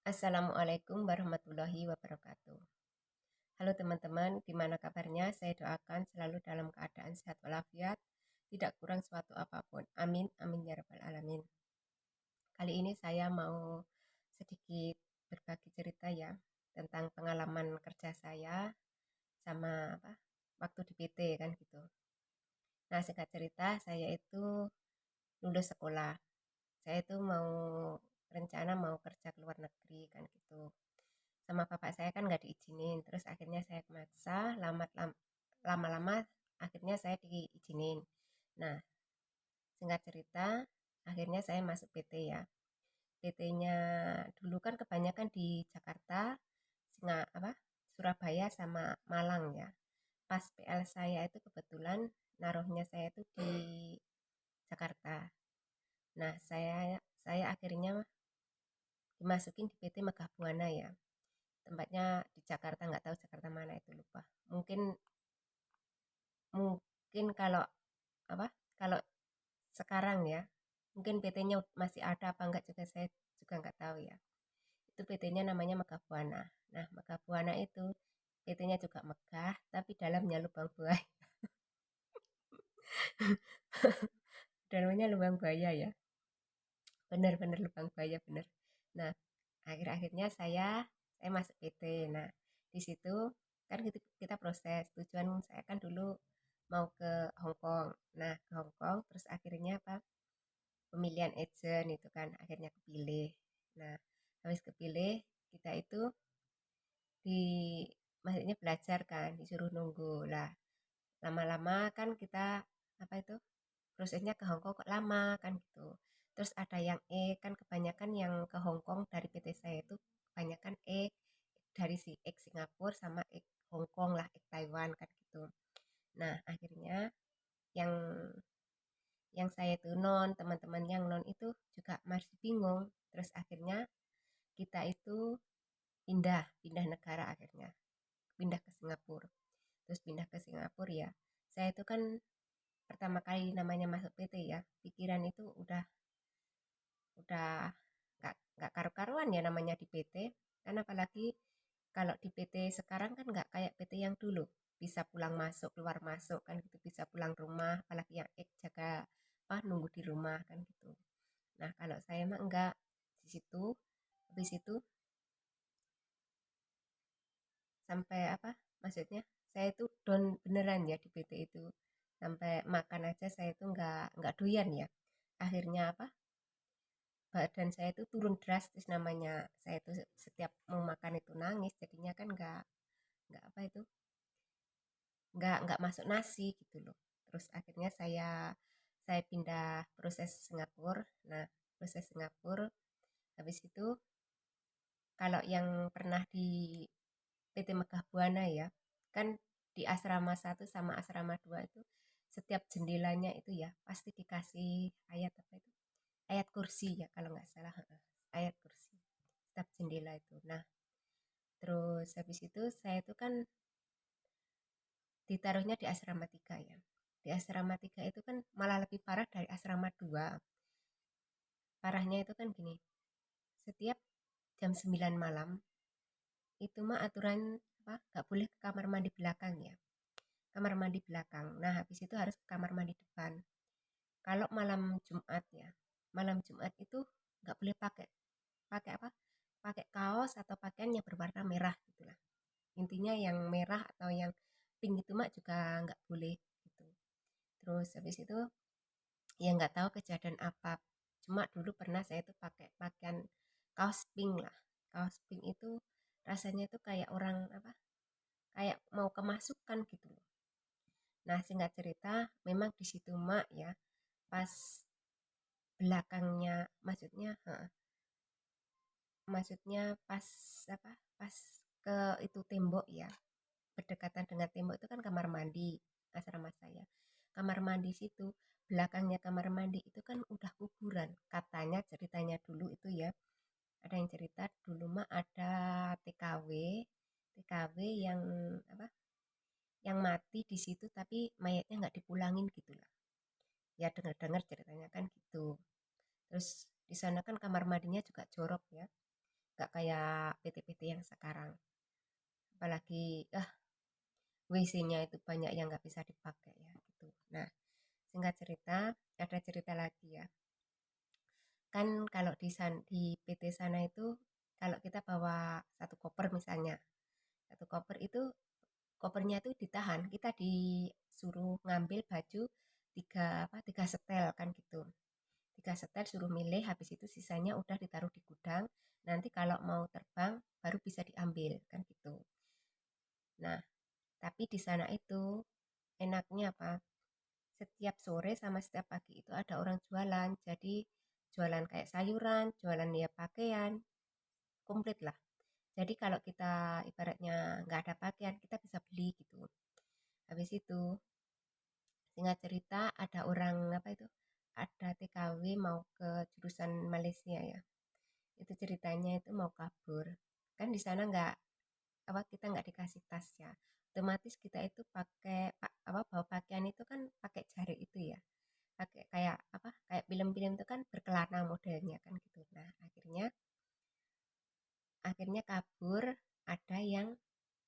Assalamualaikum warahmatullahi wabarakatuh. Halo teman-teman, gimana kabarnya? Saya doakan selalu dalam keadaan sehat walafiat, tidak kurang suatu apapun. Amin, amin ya rabbal alamin. Kali ini saya mau sedikit berbagi cerita ya tentang pengalaman kerja saya sama waktu di PT kan gitu. Nah, singkat cerita, saya itu lulus sekolah. Saya itu rencana mau kerja ke luar negeri kan gitu. Sama bapak saya kan nggak diizinin, terus akhirnya saya maksa, lama-lama akhirnya saya diizinin. Nah, singkat cerita, akhirnya saya masuk PT ya. PT-nya dulu kan kebanyakan di Jakarta, Surabaya sama Malang ya. Pas PL saya itu kebetulan naruhnya saya itu di Jakarta. Nah, saya akhirnya dimasukin di PT Megah Buana ya. Tempatnya di Jakarta, nggak tahu Jakarta mana itu, lupa. Mungkin kalau apa kalau sekarang ya, mungkin PT-nya masih ada apa enggak juga saya juga nggak tahu ya. Itu PT-nya namanya Megah Buana. Nah, Megah Buana itu PT-nya juga megah tapi dalamnya lubang buaya. Dalamnya lubang buaya ya, bener-bener lubang buaya bener. Nah, akhir-akhirnya saya masuk PT. Nah, di situ kan kita proses. Tujuan saya kan dulu mau ke Hong Kong. Nah, ke Hong Kong terus akhirnya pemilihan agent itu kan akhirnya kepilih. Nah, habis kepilih kita itu di maksudnya belajar kan, disuruh nunggu lah. Lama-lama kan kita prosesnya ke Hong Kong kok lama kan gitu. Terus ada yang kan kebanyakan yang ke Hong Kong dari PT saya itu kebanyakan dari si Singapura sama Hong Kong lah, Taiwan kan gitu. Nah, akhirnya yang saya itu teman-teman yang non itu juga masih bingung. Terus akhirnya kita itu pindah, pindah negara akhirnya. Pindah ke Singapura. Terus pindah ke Singapura ya. Saya itu kan pertama kali namanya masuk PT ya. Pikiran itu udah nggak karu-karuan ya namanya di PT. Karena apalagi kalau di PT sekarang kan nggak kayak PT yang dulu. Bisa pulang masuk, keluar masuk kan gitu. Bisa pulang rumah, apalagi yang jaga nunggu di rumah kan gitu. Nah, kalau saya mah enggak di situ. Habis itu sampai maksudnya saya itu down beneran ya di PT itu. Sampai makan aja saya itu enggak doyan ya. Akhirnya badan saya itu turun drastis namanya. Saya itu setiap mau makan itu nangis, jadinya kan enggak enggak masuk nasi gitu loh. Terus akhirnya saya pindah proses Singapura. Nah, proses Singapura habis itu kalau yang pernah di PT Megah Buana ya, kan di asrama satu sama asrama 2 itu setiap jendelanya itu ya pasti dikasih ayat apa itu? Ayat kursi ya kalau nggak salah. Ayat kursi. Setiap jendela itu. Nah, terus habis itu saya itu kan ditaruhnya di asrama 3 ya. Di asrama 3 itu kan malah lebih parah dari asrama 2. Parahnya itu kan gini, setiap jam 9 malam itu mah aturan nggak boleh ke kamar mandi belakang ya. Kamar mandi belakang. Nah, habis itu harus ke kamar mandi depan. Kalau malam Jumat ya, malam Jumat itu nggak boleh pakai pakai apa? Pakai kaos atau pakaian yang berwarna merah gitulah. Intinya yang merah atau yang pink itu mak juga nggak boleh gitu. Terus habis itu ya nggak tahu kejadian apa. Cuma dulu pernah saya tuh pakai pakaian kaos pink lah. Kaos pink itu rasanya tuh kayak orang kayak mau kemasukan gitu loh. Nah, singkat cerita, memang di situ mak ya, pas belakangnya, maksudnya pas pas ke itu tembok ya, berdekatan dengan tembok itu kan kamar mandi asrama saya. Kamar mandi situ, belakangnya kamar mandi itu kan udah kuburan. Katanya ceritanya dulu itu ya, ada yang cerita dulu mah ada TKW, TKW yang apa? Yang mati di situ tapi mayatnya nggak dipulangin gitu lah. Ya dengar-dengar ceritanya kan gitu. Terus di sana kan kamar mandinya juga jorok ya. nggak kayak PT-PT yang sekarang. Apalagi WC-nya itu banyak yang nggak bisa dipakai ya gitu. Nah, singkat cerita, ada cerita lagi ya. Kan kalau di PT sana itu kalau kita bawa satu koper misalnya, satu koper itu kopernya itu ditahan, kita disuruh ngambil baju tiga setel kan gitu. Tiga setel suruh milih, habis itu sisanya udah ditaruh di gudang. Nanti kalau mau terbang baru bisa diambil kan gitu. Nah, tapi di sana itu enaknya apa? Setiap sore sama setiap pagi itu ada orang jualan. Jadi jualan kayak sayuran, jualan ya pakaian, komplit lah. Jadi kalau kita ibaratnya nggak ada pakaian, kita bisa beli gitu. Habis itu, singkat cerita, ada orang apa itu? Ada TKW mau ke jurusan Malaysia ya. Itu ceritanya itu mau kabur. Kan di sana nggak apa kita nggak dikasih tas ya. Otomatis kita itu pakai apa bawa pakaian itu kan pakai jari itu ya. Pakai kayak apa? Kayak film-film itu kan berkelana modelnya kan gitu. Nah, akhirnya akhirnya kabur, ada yang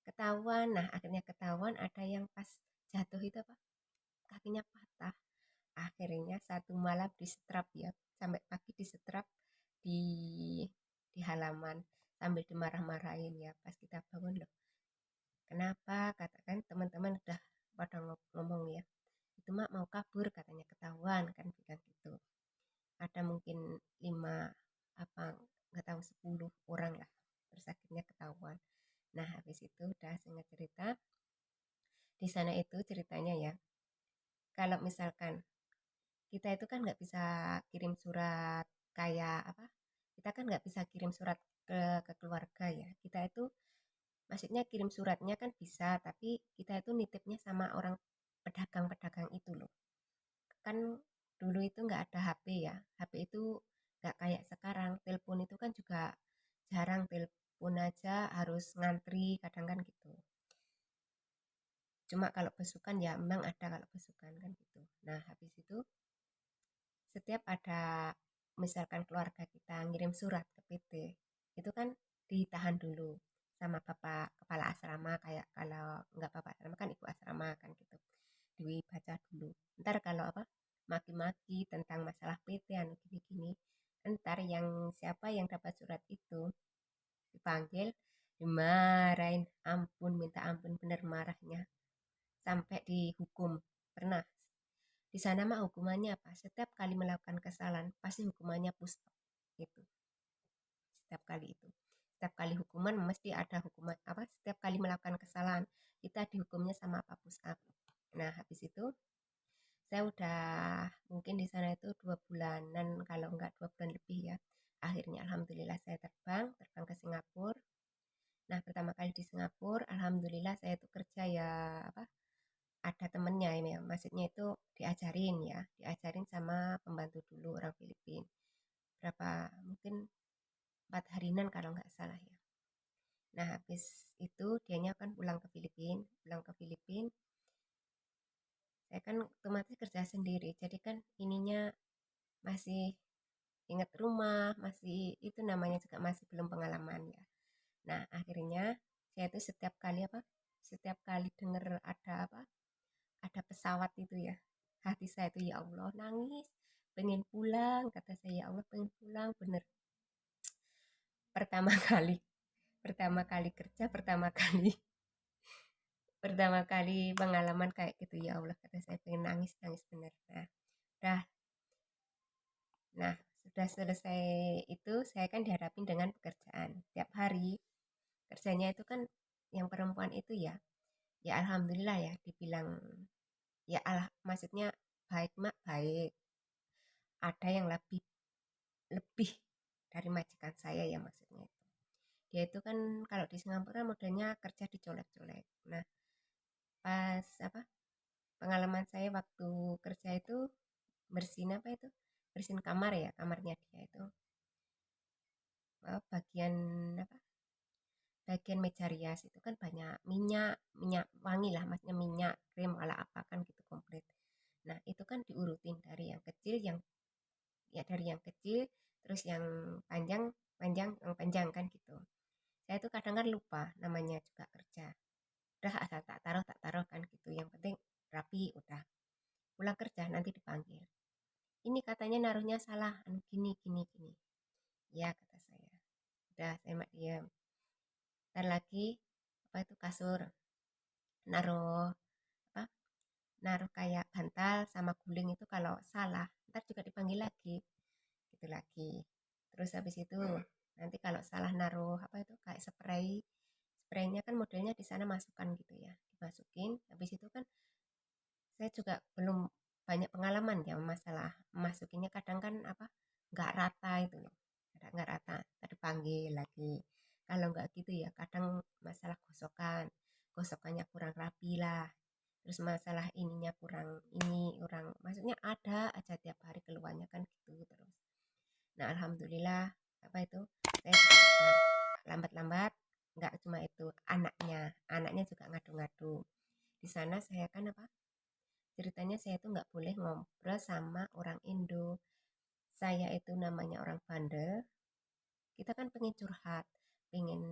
ketahuan. Nah, akhirnya ketahuan ada yang pas jatuh itu apa? Kakinya patah. Akhirnya satu malam disetrap ya, sampai pagi disetrap di halaman sambil dimarah-marahin ya pas kita bangun loh. Kenapa? Katakan teman-teman udah pada ngomong ya. Itu mak mau kabur katanya ketahuan kan bilang gitu. Ada mungkin 5 apa nggak tahu 10 orang lah. Terus akhirnya ketahuan. Nah, habis itu udah singkat cerita di sana itu ceritanya ya. Kalau misalkan kita itu kan nggak bisa kirim surat kayak apa? Kita kan nggak bisa kirim surat ke keluarga ya. Kita itu maksudnya kirim suratnya kan bisa, tapi kita itu nitipnya sama orang pedagang-pedagang itu loh. Kan dulu itu nggak ada HP ya. HP itu nggak kayak sekarang. Telepon itu kan juga jarang, telepon aja harus ngantri kadang kan gitu. Cuma kalau besukan ya memang ada kalau besukan kan gitu. Nah, habis itu setiap ada misalkan keluarga kita ngirim surat ke PT, itu kan ditahan dulu sama bapak kepala asrama, kayak kalau nggak bapak asrama kan ibu asrama kan gitu, dibaca dulu. Ntar kalau apa maki-maki tentang masalah PT anu gini-gini, ntar yang siapa yang dapat surat itu dipanggil, dimarahin, ampun minta ampun bener marahnya, sampai dihukum. Pernah di sana mah hukumannya apa? Setiap kali melakukan kesalahan, pasti hukumannya push up. Gitu. Setiap kali itu. Setiap kali hukuman mesti ada hukuman apa? Setiap kali melakukan kesalahan, kita dihukumnya sama apa push up. Nah, habis itu saya udah mungkin di sana itu 2 bulanan, kalau enggak 2 bulan lebih ya. Akhirnya alhamdulillah saya terbang ke Singapura. Nah, pertama kali di Singapura, alhamdulillah saya itu kerja ya apa ada temennya ini ya, maksudnya itu diajarin sama pembantu dulu orang Filipina. Berapa mungkin 4 harian kalau nggak salah ya. Nah habis itu dianya kan pulang ke Filipina. Saya kan otomatis kerja sendiri, jadi kan ininya masih ingat rumah, masih itu namanya juga masih belum pengalaman ya. Nah akhirnya saya itu setiap kali denger ada ada pesawat itu ya, hati saya itu ya Allah nangis, pengen pulang, kata saya ya Allah pengen pulang bener. pertama kali Pertama kali kerja, pertama kali pengalaman kayak gitu, ya Allah kata saya pengen nangis nangis bener. Nah nah sudah selesai itu saya kan dihadapin dengan pekerjaan tiap hari. Kerjanya itu kan yang perempuan itu ya, ya alhamdulillah ya dibilang ya Allah, maksudnya baik mak baik, ada yang lebih lebih dari majikan saya ya maksudnya itu. Dia itu kan kalau di Singapura modelnya kerja dicolek-colek. Nah, pas apa pengalaman saya waktu kerja itu bersihin apa itu? Bersihin kamar ya, kamarnya dia itu. Bagian apa? Bagian meja rias itu kan banyak minyak, minyak wangi lah, maksudnya minyak, krim, ala apa kan gitu komplit. Nah, itu kan diurutin dari yang kecil, yang ya dari yang kecil terus yang panjang panjang kan gitu. Saya tuh kadang kan lupa namanya juga kerja. Udah asal tak taruh kan gitu. Yang penting rapi udah. Pulang kerja nanti dipanggil. Ini katanya naruhnya salah, anu gini gini gini. Ya kata saya. Udah saya mak diam. Ntar lagi apa itu kasur naruh apa naruh kayak bantal sama guling itu kalau salah ntar juga dipanggil lagi gitu lagi. Terus habis itu nanti kalau salah naruh apa itu kayak spraynya kan modelnya di sana masukkan gitu ya, dimasukin. Habis itu kan saya juga belum banyak pengalaman ya masalah masukinnya, kadang kan apa nggak rata itu loh, kadang nggak rata, tadi panggil lagi. Kalau nggak gitu ya kadang masalah gosokannya kurang rapi lah, terus masalah ininya kurang ini kurang, maksudnya ada aja tiap hari keluarnya kan gitu terus. Nah alhamdulillah apa itu saya cepat, lambat-lambat nggak cuma itu, anaknya juga ngadu-ngadu. Di sana saya kan apa ceritanya, saya itu nggak boleh ngobrol sama orang Indo. Saya itu namanya orang bandel, kita kan pengen curhat, pengen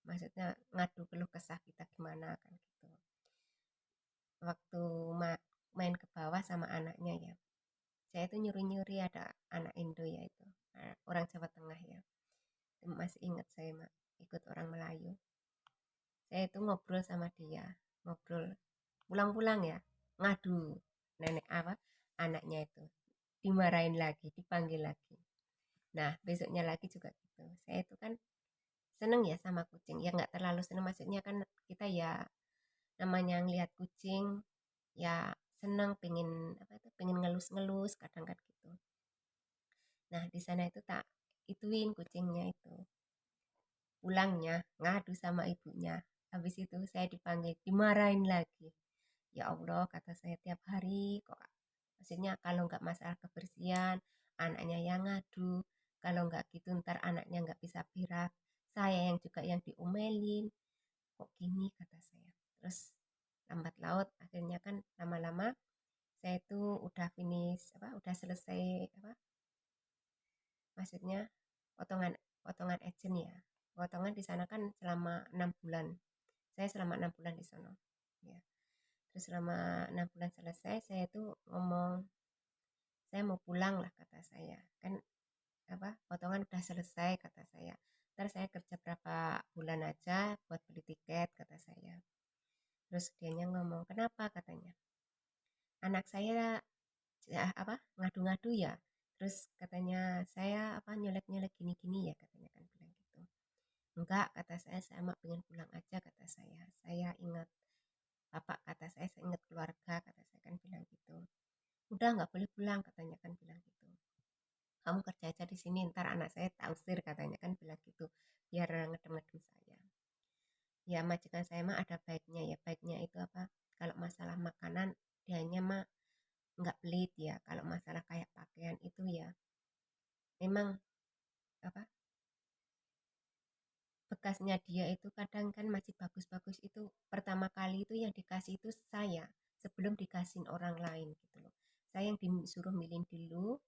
maksudnya ngadu keluh kesah kita gimana kan gitu. Waktu main ke bawah sama anaknya ya, saya itu nyuri-nyuri ada anak Indo ya itu, orang Jawa Tengah ya. Masih ingat saya ikut orang Melayu. Saya itu ngobrol sama dia, ngobrol pulang-pulang ya, ngadu nenek apa anaknya itu, dimarahin lagi, dipanggil lagi. Nah, besoknya lagi juga gitu. Saya itu kan seneng ya sama kucing. Ya nggak terlalu seneng, maksudnya kan kita ya namanya ngelihat kucing ya seneng, pengen apa itu, pengen ngelus-ngelus kadang kan gitu. Nah, di sana itu tak ituin kucingnya itu. Pulangnya ngadu sama ibunya. Habis itu saya dipanggil, dimarahin lagi. Ya Allah, kata saya, tiap hari kok. Maksudnya kalau nggak masalah kebersihan, anaknya yang ngadu. Kalau nggak gitu ntar anaknya nggak bisa berak. Saya yang juga yang diomelin. Kok gini kata saya. Terus lambat laut akhirnya kan lama-lama saya itu udah finish apa udah selesai apa maksudnya potongan potongan agent ya. Potongan di sana kan selama 6 bulan. Saya selama 6 bulan di sana. Ya. Terus selama 6 bulan selesai, saya itu ngomong, saya mau pulang lah kata saya. Kan apa potongan udah selesai kata saya. Ntar saya kerja berapa bulan aja buat beli tiket kata saya. Terus dianya ngomong, kenapa katanya? Anak saya ya, apa ngadu-ngadu ya. Terus katanya saya apa nyolek-nyolek gini-gini ya katanya kan bilang gitu. Enggak, kata saya mah pengen pulang aja kata saya. Saya ingat bapak kata saya ingat keluarga kata saya kan bilang gitu. Udah nggak boleh pulang katanya kan bilang gitu. Kamu kerja aja di sini, ntar anak saya tak usir katanya kan bilang gitu. Biar ngedem-ngedem saya. Ya majikan saya mah ada baiknya ya. Baiknya itu apa? Kalau masalah makanan dianya mah nggak pelit ya. Kalau masalah kayak pakaian itu ya memang apa bekasnya dia itu kadang kan masih bagus-bagus, itu pertama kali itu yang dikasih itu saya sebelum dikasihin orang lain gitu loh. Saya yang disuruh milih dulu,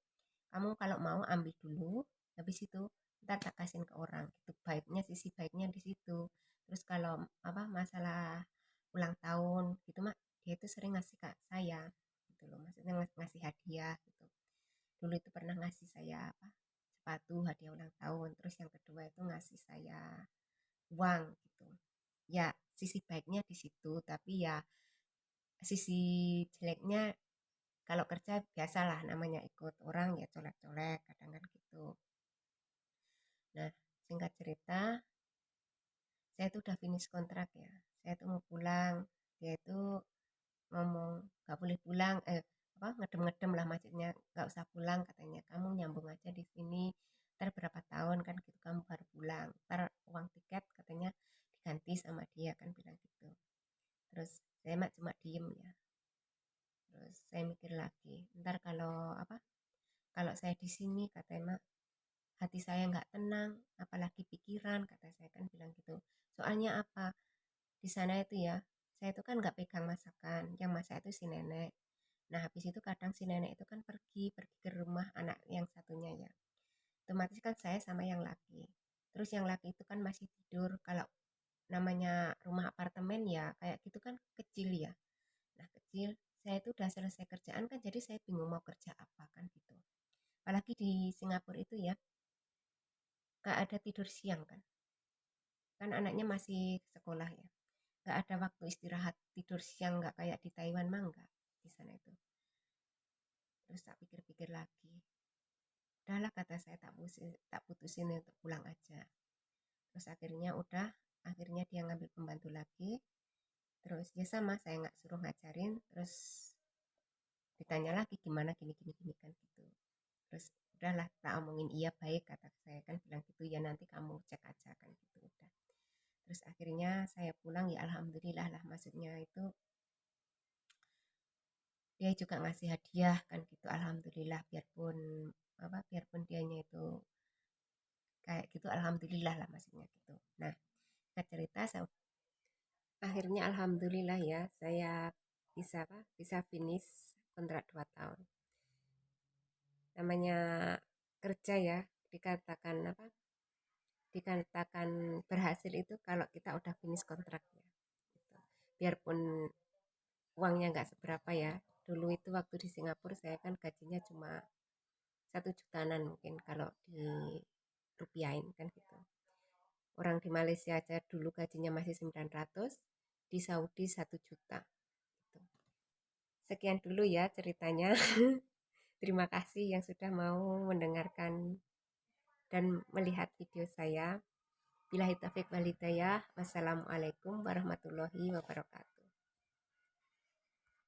kamu kalau mau ambil dulu, habis itu ntar tak kasihin ke orang gitu. Baiknya, sisi baiknya di situ. Terus kalau apa masalah ulang tahun gitu mah dia itu sering ngasih ke saya gitu loh, maksudnya ngasih hadiah gitu. Dulu itu pernah ngasih saya apa sepatu hadiah ulang tahun, terus yang kedua itu ngasih saya uang gitu. Ya sisi baiknya di situ, tapi ya sisi jeleknya kalau kerja biasalah namanya ikut orang ya colek-colek kadang kan gitu. Nah, singkat cerita, saya tuh udah finish kontrak ya. Saya tuh mau pulang, dia itu ngomong gak boleh pulang, apa ngedem-ngedem lah maksudnya, gak usah pulang katanya. Kamu nyambung aja di sini. Ntar berapa tahun kan gitu kamu baru pulang. Ntar uang tiket katanya diganti sama dia kan bilang gitu. Terus saya mak cuma diem ya. Terus saya mikir lagi, ntar kalau apa? Kalau saya di sini katanya mak hati saya nggak tenang, apalagi pikiran kata saya kan bilang gitu. Soalnya apa? Di sana itu ya, saya itu kan nggak pegang masakan, yang masak itu si nenek. Nah habis itu kadang si nenek itu kan pergi pergi ke rumah anak yang satunya ya. otomatis kan saya sama yang laki. Terus yang laki itu kan masih tidur. Kalau namanya rumah apartemen ya kayak gitu kan kecil ya. Nah kecil, saya itu udah selesai kerjaan kan jadi saya bingung mau kerja apa kan gitu. Apalagi di Singapura itu ya, gak ada tidur siang kan. Kan anaknya masih sekolah ya. Gak ada waktu istirahat tidur siang gak kayak di Taiwan mah enggak di sana itu. Terus tak pikir-pikir lagi. Udahlah kata saya tak putusin untuk pulang aja. Terus akhirnya udah, akhirnya dia ngambil pembantu lagi. Terus ya sama, saya nggak suruh ngajarin. Terus ditanya lagi gimana gini gini gini kan gitu. Terus udahlah tak omongin iya baik kata saya kan bilang gitu ya nanti kamu cek aja kan gitu udah. Terus akhirnya saya pulang ya alhamdulillah lah maksudnya itu dia juga ngasih hadiah kan gitu alhamdulillah biarpun apa biarpun dianya itu kayak gitu alhamdulillah lah maksudnya gitu. Nah, singkat cerita akhirnya alhamdulillah ya saya bisa apa? Bisa finish kontrak 2 tahun. Namanya kerja ya dikatakan apa? Dikatakan berhasil itu kalau kita udah finish kontraknya. Gitu. Biarpun uangnya nggak seberapa ya. Dulu itu waktu di Singapura saya kan gajinya cuma 1 jutaan mungkin kalau di rupiahin kan gitu. Orang di Malaysia aja dulu gajinya masih 900, di Saudi 1 juta. Gitu. Sekian dulu ya ceritanya. Terima kasih yang sudah mau mendengarkan dan melihat video saya. Billahi taufiq walhidayah. Wassalamualaikum warahmatullahi wabarakatuh.